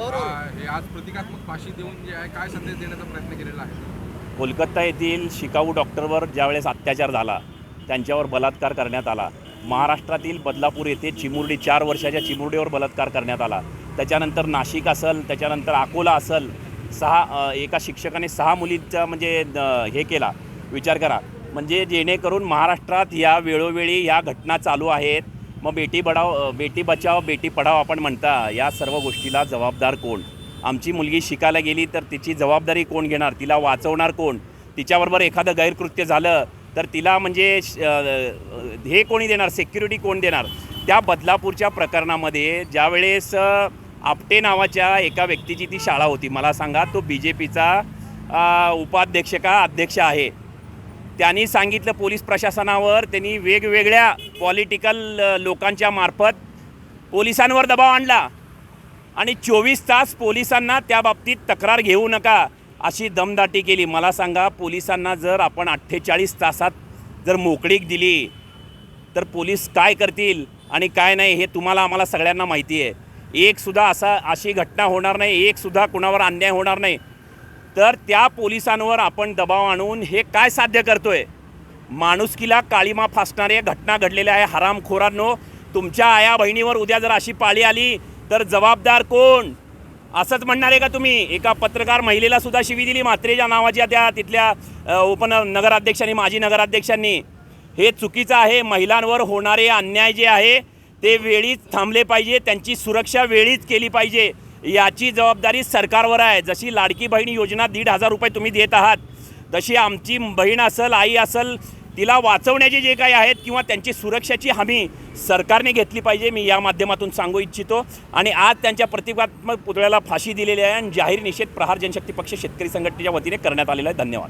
हे आज प्रतिकात्मक फाशी देऊन जे आहे काय संदेश देण्याचा प्रयत्न केलेला आहे? कोलकाता येथील शिकाऊ डॉक्टरवर ज्यावेळेस अत्याचार झाला, त्यांच्यावर बलात्कार करण्यात आला. महाराष्ट्रातील बदलापूर येथे चिमुरडी 4 वर्षाच्या चिमुरडीवर बलात्कार करण्यात आला. त्याच्यानंतर नाशिक असेल, त्याच्यानंतर अकोला असेल, एका शिक्षकाने 6 मुलींचा म्हणजे हे केला. विचार करा, म्हणजे जेणेकरून महाराष्ट्रात या वेळोवेळी या घटना चालू आहेत. मग बेटी बचाव बेटी पढाव आपण म्हणता, या सर्व गोष्टीला जबाबदार कोण? आमची मुलगी शिकायला गेली तर तिची जबाबदारी कोण घेणार? तिला वाचवणार कोण? तिच्याबरोबर एखादं गैरकृत्य झालं तर तिला म्हणजे हे कोणी देणार? सिक्युरिटी कोण देणार? त्या बदलापूरच्या प्रकरणामध्ये ज्यावेळेस आपटे नावाच्या एका व्यक्तीची ती शाळा होती, मला सांगा, तो BJPचा उपाध्यक्ष का अध्यक्ष आहे. त्यांनी सांगितलं पोलीस प्रशासनावर, त्यांनी वेगवेगळ्या पॉलिटिकल लोकांच्या मार्फत पोलिसांवर दबाव आणला आणि 24 तास पोलिसांना त्या बाबतीत तक्रार घेऊ नका अशी दमदाटी केली. मला सांगा, पोलिसांना जर आपण 48 तासात जर मोकळीक दिली तर पोलीस काय करतील आणि काय नाही हे तुम्हाला आम्हाला सगळ्यांना माहिती आहे. एकसुद्धा अशी घटना होणार नाही, एकसुद्धा कुणावर अन्याय होणार नाही. तर त्या पोलिसांवर आपण दबाव आणून हे काय साध्य करतोय? माणुसकीला काळीमा फासणाऱ्या घटना घडलेल्या आहे. हरामखोरांनो, तुमच्या आया बहिणीवर उद्या जर अशी पाळी आली तर जबाबदार कोण? असंच म्हणणार आहे का तुम्ही? एका पत्रकार महिलेला सुद्धा शिवी दिली, म्हात्रेच्या नावाच्या त्या तिथल्या नगराध्यक्षांनी, माजी नगराध्यक्षांनी. हे चुकीचं आहे. महिलांवर होणारे अन्याय जे आहे ते वेळीच थांबले पाहिजे, त्यांची सुरक्षा वेळीच केली पाहिजे. याची जबाबदारी सरकारवर आहे. जशी लाडकी बहीण योजना 1,500 रुपये तुम्ही देत आहात, तशी आमची बहीण असेल, आई असेल, तिला वाचवण्याचे जे काही आहेत किंवा त्यांची सुरक्षेची हमी सरकारने घेतली पाहिजे. मी या माध्यमातून सांगू इच्छितो. आणि आज त्यांच्या प्रतिकात्मक पुतळ्याला फाशी दिलेली आहे आणि जाहीर निषेध प्रहार जनशक्ती पक्ष शेतकरी संघटनेच्या वतीने करण्यात आलेला आहे. धन्यवाद.